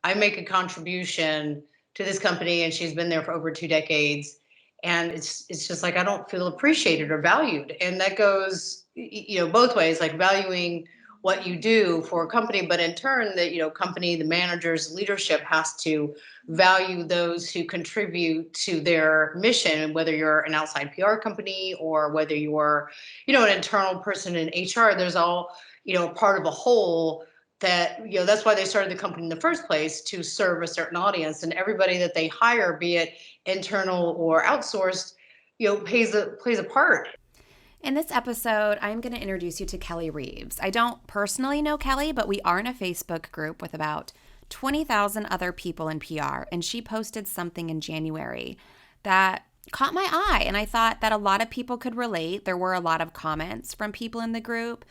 I make a contribution to this company and she's been there for over 2 decades. And it's just like I don't feel appreciated or valued. And that goes, both ways, like valuing what you do for a company, but in turn, the company, the managers, leadership has to value those who contribute to their mission, whether you're an outside PR company or whether you're, an internal person in HR. There's all, part of a whole that, that's why they started the company in the first place, to serve a certain audience. And everybody that they hire, be it internal or outsourced, plays a part. In this episode, I'm going to introduce you to Kelly Reeves. I don't personally know Kelly, but we are in a Facebook group with about 20,000 other people in PR, and she posted something in January that caught my eye, and I thought that a lot of people could relate. There were a lot of comments from people in the group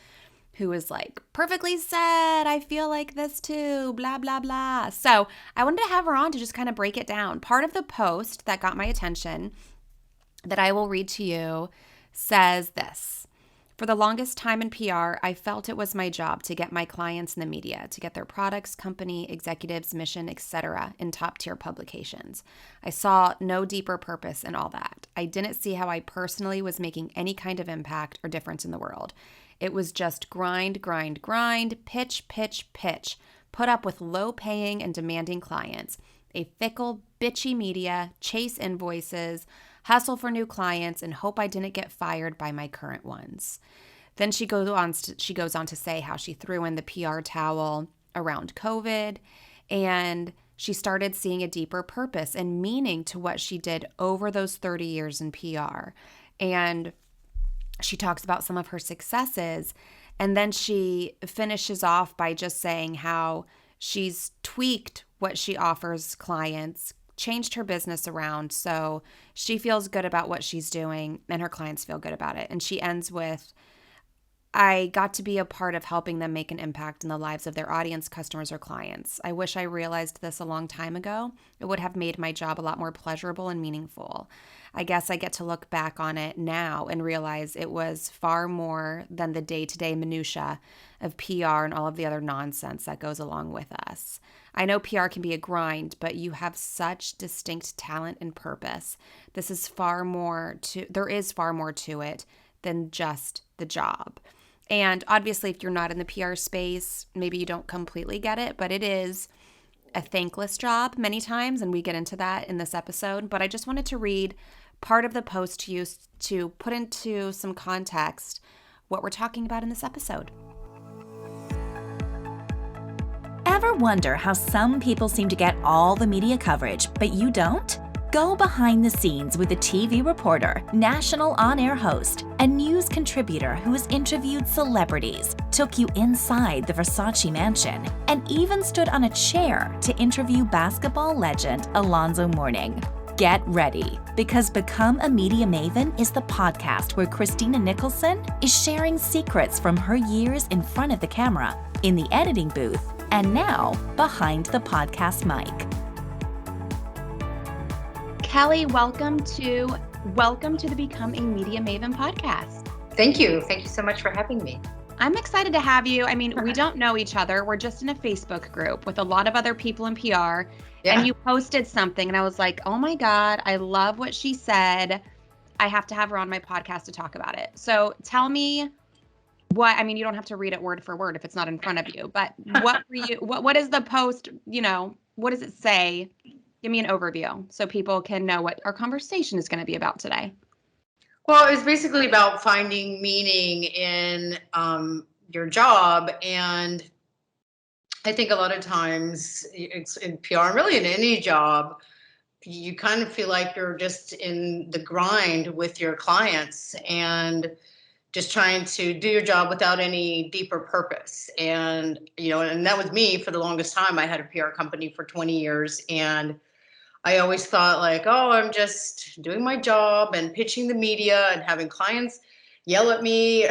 who was like, perfectly said, I feel like this too, blah, blah, blah. So I wanted to have her on to just kind of break it down. Part of the post that got my attention that I will read to you says this: for the longest time in PR, I felt it was my job to get my clients in the media, to get their products, company, executives, mission, etc. in top-tier publications. I saw no deeper purpose in all that. I didn't see how I personally was making any kind of impact or difference in the world. It was just grind, grind, grind, pitch, pitch, pitch, put up with low-paying and demanding clients, a fickle, bitchy media, chase invoices, hustle for new clients, and hope I didn't get fired by my current ones. Then she goes on to say how she threw in the PR towel around COVID, and she started seeing a deeper purpose and meaning to what she did over those 30 years in PR. And she talks about some of her successes, and then she finishes off by just saying how she's tweaked what she offers clients, changed her business around so she feels good about what she's doing and her clients feel good about it. And she ends with, I got to be a part of helping them make an impact in the lives of their audience, customers, or clients. I wish I realized this a long time ago. It would have made my job a lot more pleasurable and meaningful. I guess I get to look back on it now and realize it was far more than the day-to-day minutia of PR and all of the other nonsense that goes along with us. I know PR can be a grind, but you have such distinct talent and purpose. There is far more to it than just the job. And obviously, if you're not in the PR space, maybe you don't completely get it, but it is a thankless job many times, and we get into that in this episode. But I just wanted to read part of the post to you to put into some context what we're talking about in this episode. Ever wonder how some people seem to get all the media coverage, but you don't? Go behind the scenes with a TV reporter, national on-air host, a news contributor who has interviewed celebrities, took you inside the Versace mansion, and even stood on a chair to interview basketball legend Alonzo Mourning. Get ready, because Become a Media Maven is the podcast where Christina Nicholson is sharing secrets from her years in front of the camera, in the editing booth, and now behind the podcast mic. Kelly, welcome to the Become a Media Maven podcast. Thank you. Thank you so much for having me. I'm excited to have you. I mean, we don't know each other. We're just in a Facebook group with a lot of other people in PR. Yeah. And you posted something and I was like, oh my God, I love what she said. I have to have her on my podcast to talk about it. So tell me you don't have to read it word for word if it's not in front of you, but what is the post, what does it say? Give me an overview so people can know what our conversation is going to be about today. Well, it's basically about finding meaning in your job. And I think a lot of times it's in PR and really in any job, you kind of feel like you're just in the grind with your clients and just trying to do your job without any deeper purpose. And, and that was me for the longest time. I had a PR company for 20 years and I always thought like, oh, I'm just doing my job and pitching the media and having clients yell at me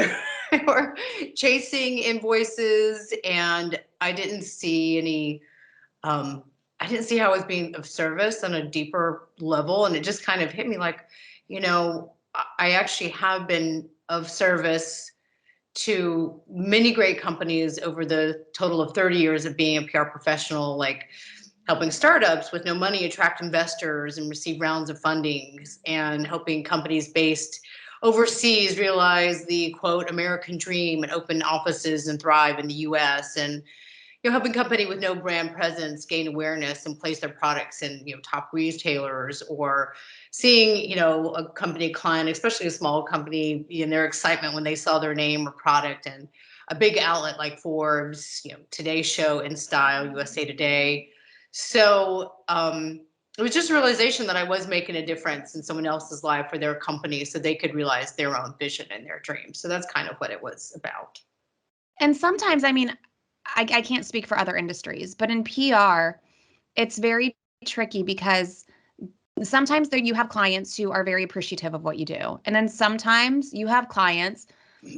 or chasing invoices. And I didn't see how I was being of service on a deeper level. And it just kind of hit me like, I actually have been of service to many great companies over the total of 30 years of being a PR professional, like helping startups with no money attract investors and receive rounds of funding, and helping companies based overseas realize the quote American dream and open offices and thrive in the US, and helping company with no brand presence gain awareness and place their products in top retailers, or seeing a company client, especially a small company, in their excitement when they saw their name or product and a big outlet like Forbes, Today Show, In Style, USA Today. So it was just a realization that I was making a difference in someone else's life or their company, so they could realize their own vision and their dreams. So that's kind of what it was about. And sometimes, I mean, I can't speak for other industries, but in PR, it's very tricky because sometimes there you have clients who are very appreciative of what you do. And then sometimes you have clients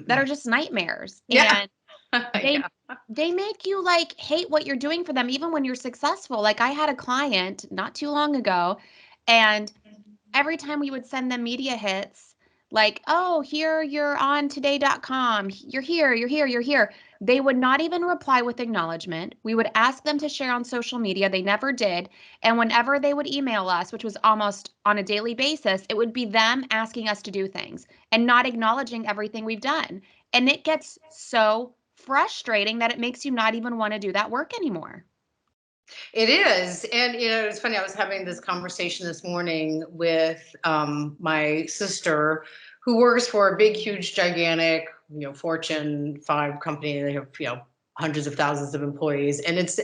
that are just nightmares. Yeah. And they Yeah. they make you like hate what you're doing for them even when you're successful. Like I had a client not too long ago, and every time we would send them media hits, like, oh, here you're on today.com, you're here, you're here, you're here. They would not even reply with acknowledgement. We would ask them to share on social media. They never did. And whenever they would email us, which was almost on a daily basis, it would be them asking us to do things and not acknowledging everything we've done. And it gets so frustrating that it makes you not even want to do that work anymore. It is. And, it's funny. I was having this conversation this morning with my sister, who works for a big, huge, gigantic, Fortune 5 company. They have, hundreds of thousands of employees. And it's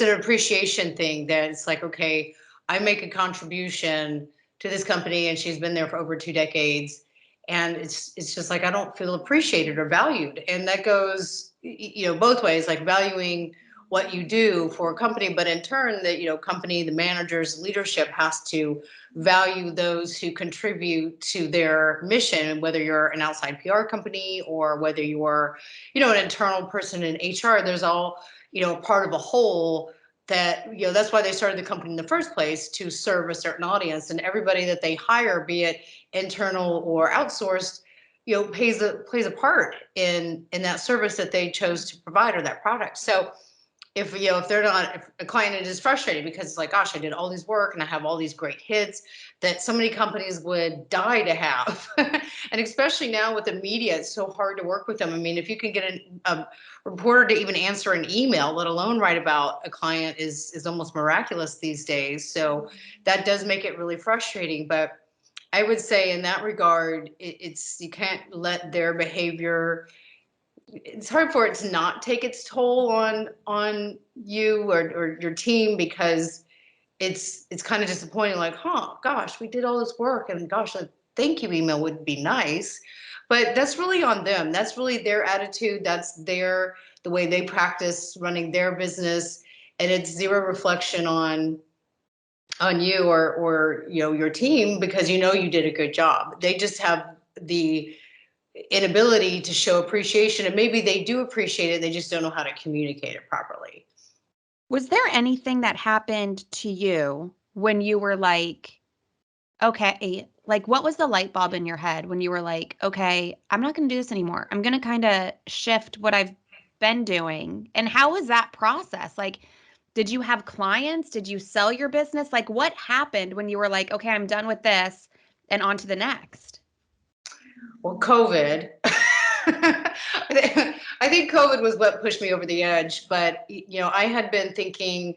an appreciation thing that it's like, okay, I make a contribution to this company, and she's been there for over 2 decades. And it's just like, I don't feel appreciated or valued. And that goes, both ways, like valuing what you do for a company, but in turn the company, the managers, leadership has to value those who contribute to their mission, whether you're an outside PR company or whether you're an internal person in HR. There's all part of a whole that that's why they started the company in the first place, to serve a certain audience, and everybody that they hire, be it internal or outsourced, plays a part in that service that they chose to provide, or that product. So if they're not, if a client is frustrated because it's like, gosh, I did all this work and I have all these great hits that so many companies would die to have. And especially now with the media, it's so hard to work with them. I mean, if you can get a reporter to even answer an email, let alone write about a client, is almost miraculous these days. So that does make it really frustrating. But I would say in that regard, it's you can't let their behavior, it's hard for it to not take its toll on you or your team, because it's kind of disappointing, like, gosh, we did all this work, and gosh, a thank you email would be nice. But that's really on them. That's really their attitude. That's the way they practice running their business. And it's zero reflection on you or your team, because you did a good job. They just have the inability to show appreciation, and maybe they do appreciate it, they just don't know how to communicate it properly. Was there anything that happened to you when you were like, okay, like what was the light bulb in your head when you were like, okay, I'm not going to do this anymore. I'm going to kind of shift what I've been doing. And how was that process? Like, did you have clients? Did you sell your business? Like, what happened when you were like, okay, I'm done with this and on to the next? Well, COVID. I think COVID was what pushed me over the edge. But I had been thinking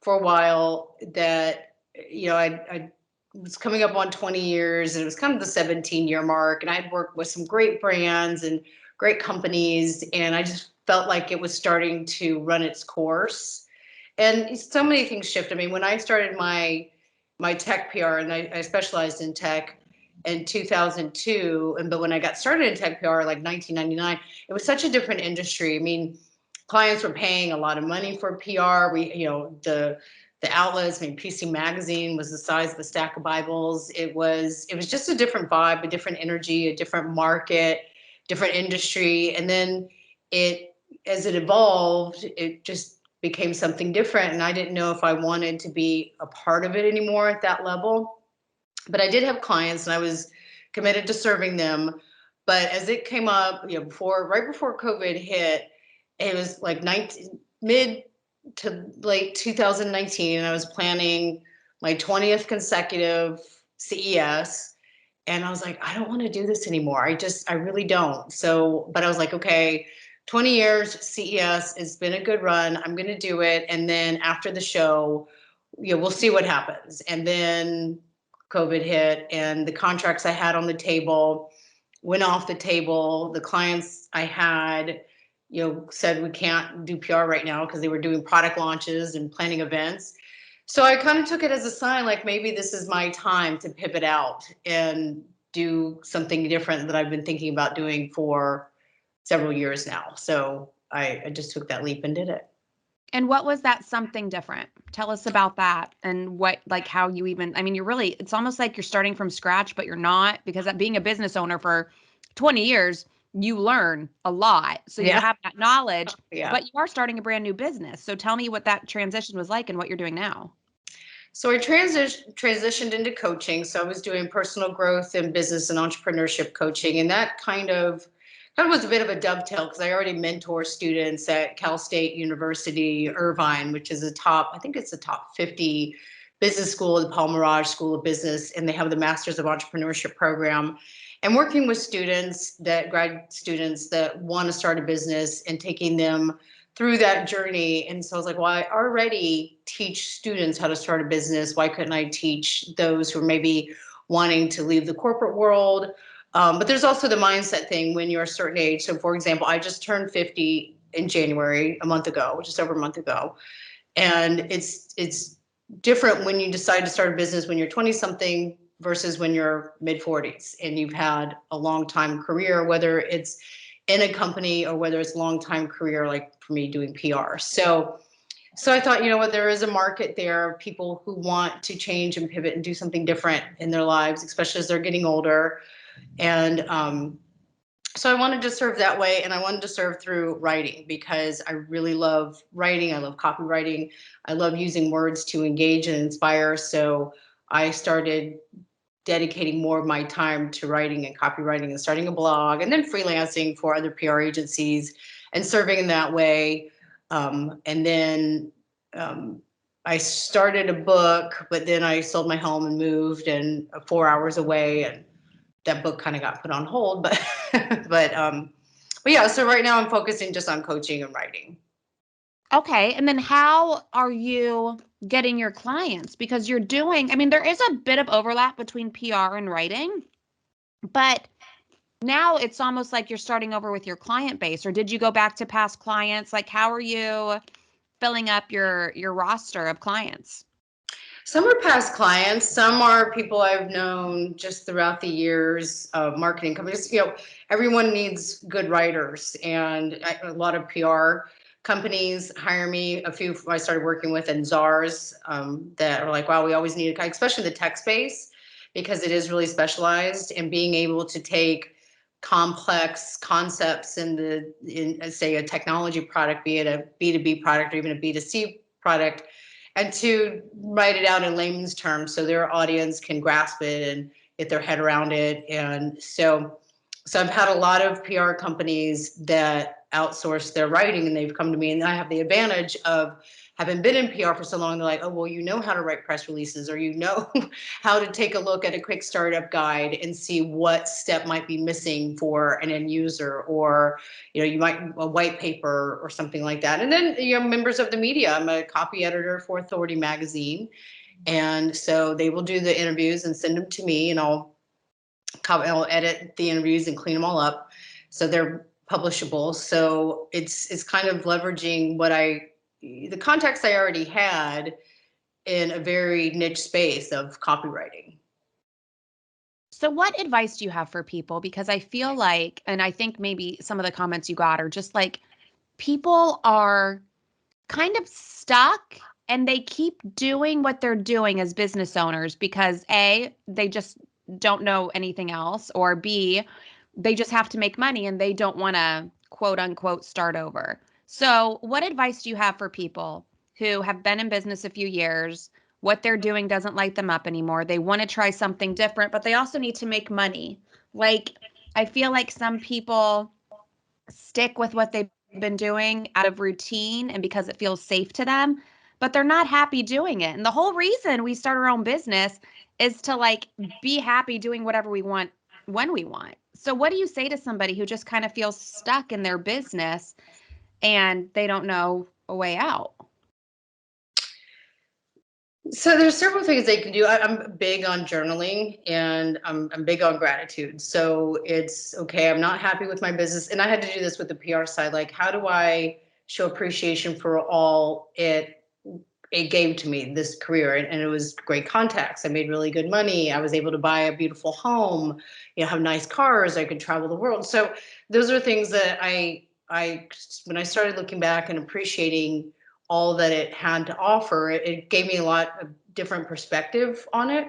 for a while that I was coming up on 20 years, and it was kind of the 17-year mark, and I'd worked with some great brands and great companies, and I just felt like it was starting to run its course. And so many things shift. I mean, when I started my tech PR, and I specialized in tech in 2002, but when I got started in tech PR, like 1999, it was such a different industry. I mean, clients were paying a lot of money for PR. The outlets. I mean, PC Magazine was the size of a stack of Bibles. It was just a different vibe, a different energy, a different market, different industry. And then as it evolved, it just became something different. And I didn't know if I wanted to be a part of it anymore at that level. But I did have clients, and I was committed to serving them. But as it came up, right before COVID hit, it was like mid to late 2019, and I was planning my 20th consecutive CES. And I was like, I don't want to do this anymore. I really don't. So, but I was like, okay, 20 years CES, it's been a good run. I'm going to do it. And then after the show, we'll see what happens. And then COVID hit, and the contracts I had on the table went off the table. The clients I had, said we can't do PR right now because they were doing product launches and planning events. So I kind of took it as a sign, like maybe this is my time to pivot out and do something different that I've been thinking about doing for several years now. So I just took that leap and did it. And what was that something different? Tell us about that and what, like how you even, I mean, it's almost like you're starting from scratch, but you're not, because being a business owner for 20 years, you learn a lot. So you have that knowledge, but you are starting a brand new business. So tell me what that transition was like and what you're doing now. So I transitioned into coaching. So I was doing personal growth and business and entrepreneurship coaching. And that kind of was a bit of a dovetail because I already mentor students at Cal State University, Irvine, which is I think it's the top 50 business school, the Paul Mirage School of Business, and they have the Masters of Entrepreneurship program. And working with grad students that want to start a business and taking them through that journey. And so I was like, well, I already teach students how to start a business. Why couldn't I teach those who are maybe wanting to leave the corporate world? But there's also the mindset thing when you're a certain age. So for example, I just turned 50 in January, a month ago, just over a month ago. And it's different when you decide to start a business when you're 20 something versus when you're mid 40s and you've had a long time career, whether it's in a company or whether it's a long time career, like for me doing PR. So I thought, there is a market there of people who want to change and pivot and do something different in their lives, especially as they're getting older. And so I wanted to serve that way, and I wanted to serve through writing because I really love writing. I love copywriting. I love using words to engage and inspire. So I started dedicating more of my time to writing and copywriting and starting a blog and then freelancing for other PR agencies and serving in that way. And then I started a book, but then I sold my home and moved and 4 hours away, and that book kind of got put on hold. But but yeah, so right now I'm focusing just on coaching and writing. Okay. And then how are you getting your clients? Because there is a bit of overlap between PR and writing, but now it's almost like you're starting over with your client base. Or did you go back to past clients? Like, how are you filling up your roster of clients? Some are past clients. Some are people I've known just throughout the years of marketing companies. Everyone needs good writers, and a lot of PR companies hire me. A few I started working with and czars that are like, wow, we always need a guy, especially the tech space, because it is really specialized. And being able to take complex concepts in say a technology product, be it a B2B product or even a B2C product, and to write it out in layman's terms so their audience can grasp it and get their head around it. And so I've had a lot of PR companies that outsource their writing, and they've come to me, and I have the advantage of having been in PR for so long. They're like, oh, well, you know how to write press releases, or you know how to take a look at a quick startup guide and see what step might be missing for an end user, or you might a white paper or something like that. And then members of the media. I'm a copy editor for Authority magazine, and so they will do the interviews and send them to me, and I'll edit the interviews and clean them all up so they're publishable. So it's kind of leveraging the contacts I already had in a very niche space of copywriting. So what advice do you have for people? Because I feel like, and I think maybe some of the comments you got are just like, people are kind of stuck and they keep doing what they're doing as business owners because A, they just don't know anything else, or B, they just have to make money and they don't want to quote unquote start over. So what advice do you have for people who have been in business a few years, what they're doing doesn't light them up anymore, they want to try something different, but they also need to make money? Like, I feel like some people stick with what they've been doing out of routine and because it feels safe to them, but they're not happy doing it. And the whole reason we start our own business is to like be happy doing whatever we want when we want. So what do you say to somebody who just kind of feels stuck in their business and they don't know a way out? So there's several things they can do. I'm big on journaling, and I'm big on gratitude. So it's okay. I'm not happy with my business, and I had to do this with the PR side. Like, how do I show appreciation for all it gave to me, this career? And it was great contacts. I made really good money. I was able to buy a beautiful home, have nice cars. I could travel the world. So those are things that I when I started looking back and appreciating all that it had to offer, it gave me a lot of different perspective on it.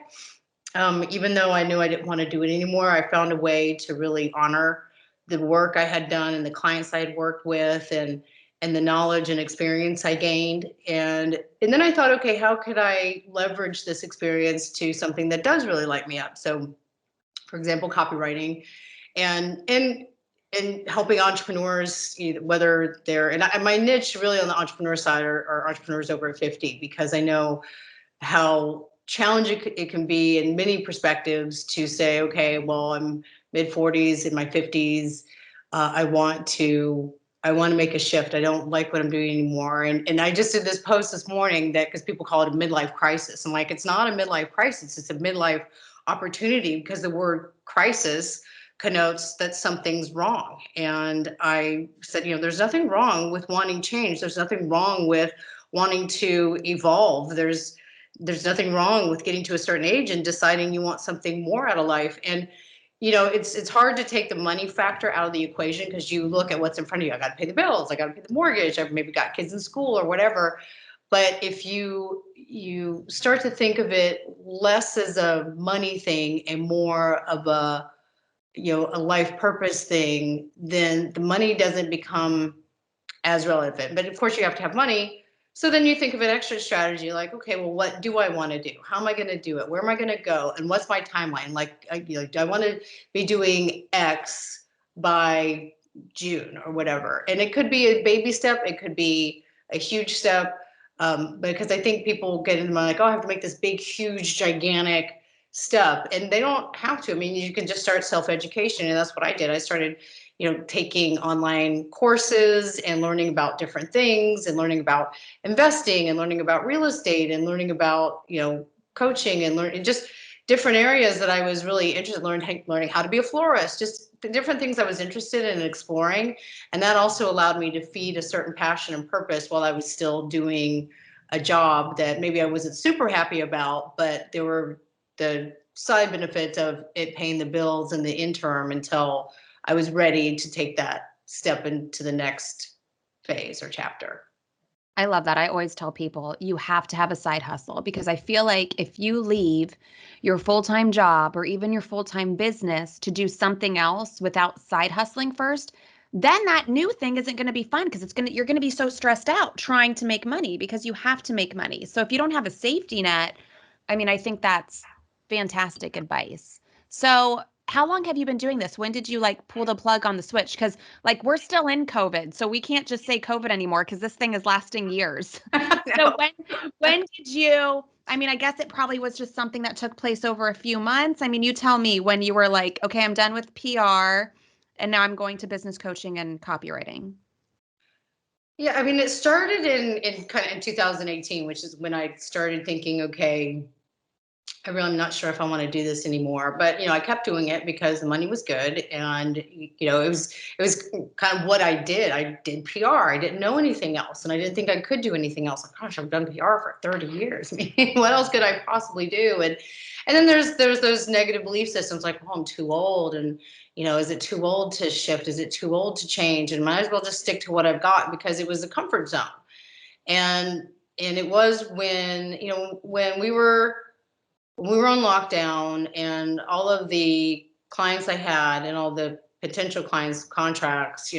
Even though I knew I didn't want to do it anymore, I found a way to really honor the work I had done and the clients I had worked with, and the knowledge and experience I gained. And then I thought, okay, how could I leverage this experience to something that does really light me up? So, for example, copywriting, and helping entrepreneurs, whether they're, and my niche really on the entrepreneur side are entrepreneurs over 50, because I know how challenging it can be in many perspectives to say, okay, well, I'm mid 40s, in my 50s, I want to make a shift. I don't like what I'm doing anymore. And I just did this post this morning, that because people call it a midlife crisis. I'm like, it's not a midlife crisis, it's a midlife opportunity, because the word crisis connotes that something's wrong. And I said, there's nothing wrong with wanting change. There's nothing wrong with wanting to evolve. There's nothing wrong with getting to a certain age and deciding you want something more out of life. And it's hard to take the money factor out of the equation, because you look at what's in front of you. I got to pay the bills. I got to pay the mortgage. I've maybe got kids in school or whatever. But if you start to think of it less as a money thing and more of a life purpose thing, then the money doesn't become as relevant. But of course, you have to have money. So then you think of an extra strategy, like, okay, well, what do I want to do? How am I going to do it? Where am I going to go? And what's my timeline? Like, do I want to be doing X by June or whatever? And it could be a baby step. It could be a huge step. Because I think people get into like, oh, I have to make this big, huge, gigantic step. And they don't have to. I mean, you can just start self-education. And that's what I did. I started taking online courses and learning about different things, and learning about investing, and learning about real estate, and learning about, coaching, and learning just different areas that I was really interested in, learning how to be a florist, just the different things I was interested in exploring. And that also allowed me to feed a certain passion and purpose while I was still doing a job that maybe I wasn't super happy about, but there were the side benefits of it paying the bills in the interim until I was ready to take that step into the next phase or chapter. I love that. I always tell people you have to have a side hustle, because I feel like if you leave your full-time job or even your full-time business to do something else without side hustling first, then that new thing isn't going to be fun, because you're going to be so stressed out trying to make money, because you have to make money. So if you don't have a safety net, I mean, I think that's fantastic advice. So how long have you been doing this? When did you like pull the plug on the switch? Because like we're still in COVID, so we can't just say COVID anymore, because this thing is lasting years. So when did you? I mean, I guess it probably was just something that took place over a few months. I mean, you tell me when you were like, okay, I'm done with PR, and now I'm going to business coaching and copywriting. Yeah, I mean, it started in kind of in 2018, which is when I started thinking, okay, I really am not sure if I want to do this anymore. But I kept doing it because the money was good, and it was kind of what I did. I did PR. I didn't know anything else, and I didn't think I could do anything else. Like, gosh, I've done PR for 30 years. I mean, what else could I possibly do? And then there's those negative belief systems like, oh, I'm too old, and is it too old to shift? Is it too old to change? And might as well just stick to what I've got, because it was a comfort zone. And it was when we were on lockdown, and all of the clients I had and all the potential clients contracts,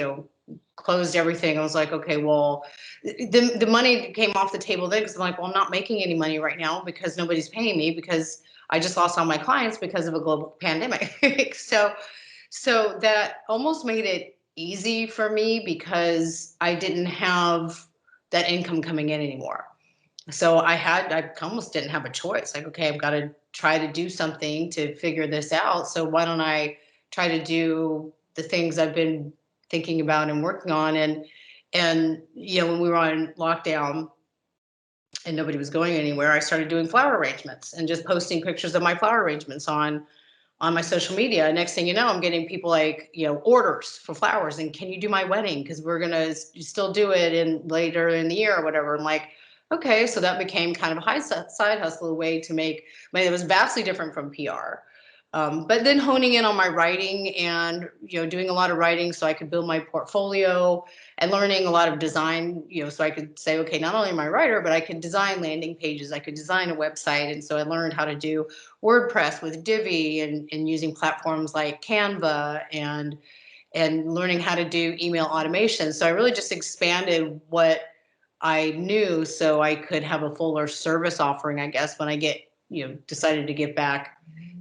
closed everything. I was like, okay, well, the money came off the table then, because I'm like, well, I'm not making any money right now because nobody's paying me, because I just lost all my clients because of a global pandemic. So that almost made it easy for me because I didn't have that income coming in anymore. So I almost didn't have a choice. Like, okay, I've got to try to do something to figure this out. So why don't I try to do the things I've been thinking about and working on? And when we were on lockdown and nobody was going anywhere, I started doing flower arrangements and just posting pictures of my flower arrangements on my social media. Next thing you know, I'm getting people like, orders for flowers, and can you do my wedding? Because we're gonna still do it in later in the year or whatever. I'm like, okay, so that became kind of a side hustle, a way to make money. It was vastly different from PR. But then honing in on my writing and doing a lot of writing so I could build my portfolio, and learning a lot of design, so I could say, okay, not only am I a writer, but I could design landing pages, I could design a website. And so I learned how to do WordPress with Divi, and using platforms like Canva, and learning how to do email automation. So I really just expanded what I knew so I could have a fuller service offering, I guess, when I decided to get back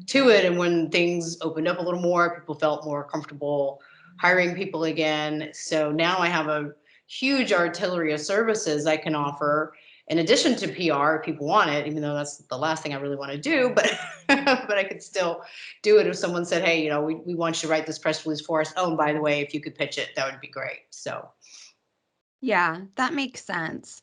to it. And when things opened up a little more, people felt more comfortable hiring people again. So now I have a huge artillery of services I can offer in addition to PR if people want it, even though that's the last thing I really want to do. But but I could still do it if someone said, hey, we want you to write this press release for us. Oh, and by the way, if you could pitch it, that would be great. So Yeah, that makes sense.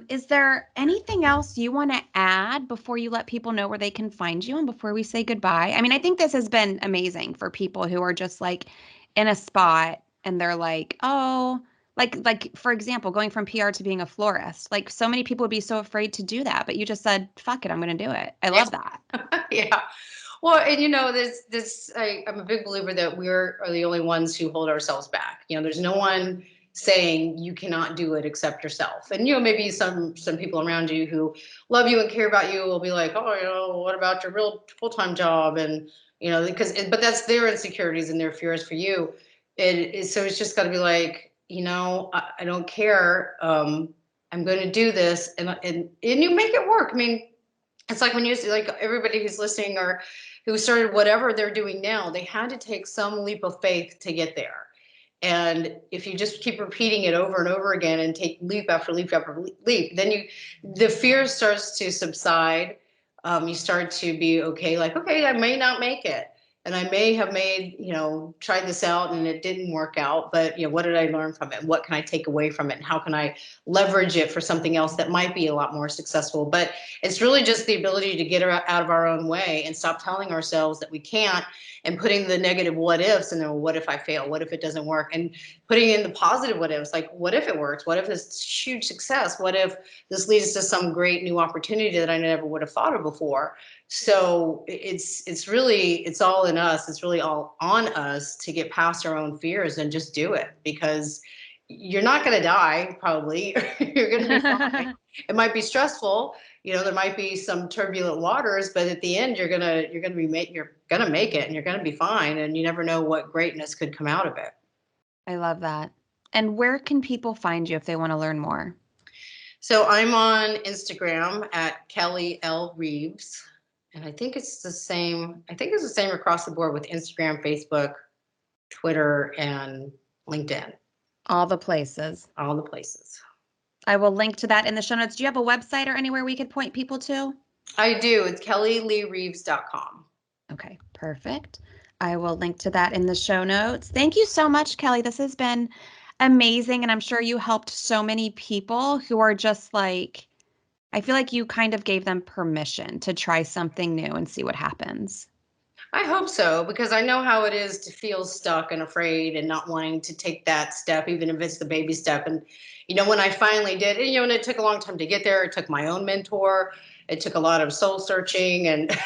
Is there anything else you want to add before you let people know where they can find you and before we say goodbye? I mean, I think this has been amazing for people who are just like in a spot and they're like, oh, like for example, going from PR to being a florist. Like so many people would be so afraid to do that, but you just said, fuck it, I'm going to do it. I love that. yeah. Well, and I'm a big believer that we're are the only ones who hold ourselves back. There's no one saying you cannot do it except yourself. And maybe some people around you who love you and care about you will be like, oh, what about your real full-time job? And but that's their insecurities and their fears for you. So it's just got to be like, I don't care. I'm going to do this, and you make it work. I mean, it's like when you see, like, everybody who's listening or who started whatever they're doing now, they had to take some leap of faith to get there. And if you just keep repeating it over and over again and take leap after leap after leap, then the fear starts to subside. You start to be okay, like, okay, I may not make it. And I may have tried this out and it didn't work out, but what did I learn from it? What can I take away from it? And how can I leverage it for something else that might be a lot more successful? But it's really just the ability to get out of our own way and stop telling ourselves that we can't, and putting the negative what ifs, and then, well, what if I fail? What if it doesn't work? And putting in the positive what ifs, like, what if it works? What if it's huge success? What if this leads to some great new opportunity that I never would have thought of before? So it's all in us. It's really all on us to get past our own fears and just do it, because you're not going to die, probably. You're going to be fine. It might be stressful. There might be some turbulent waters, but at the end, you're going to make it, and you're going to be fine. And you never know what greatness could come out of it. I love that. And where can people find you if they want to learn more? So I'm on Instagram at Kelly L. Reeves. And I think it's the same. I think it's the same across the board with Instagram, Facebook, Twitter, and LinkedIn. All the places. All the places. I will link to that in the show notes. Do you have a website or anywhere we could point people to? I do. It's kellyleereeves.com. Okay, perfect. I will link to that in the show notes. Thank you so much, Kelly. This has been amazing. And I'm sure you helped so many people who are just like, I feel like you kind of gave them permission to try something new and see what happens. I hope so, because I know how it is to feel stuck and afraid and not wanting to take that step, even if it's the baby step. And, when I finally did, and it took a long time to get there. It took my own mentor. It took a lot of soul searching and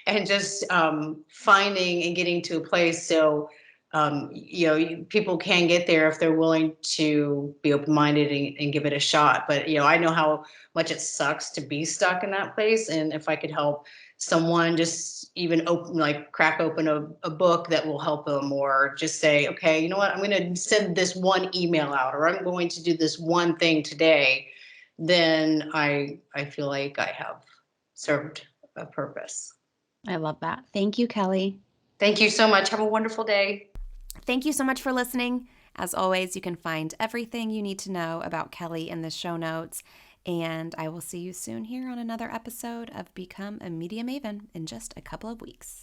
and just finding and getting to a place. So, people can get there if they're willing to be open-minded and give it a shot. But, I know how much it sucks to be stuck in that place. And if I could help someone just even crack open a book that will help them, or just say, okay, you know what, I'm going to send this one email out, or I'm going to do this one thing today, then I feel like I have served a purpose. I love that. Thank you, Kelly. Thank you so much. Have a wonderful day. Thank you so much for listening. As always, you can find everything you need to know about Kelly in the show notes. And I will see you soon here on another episode of Become a Media Maven in just a couple of weeks.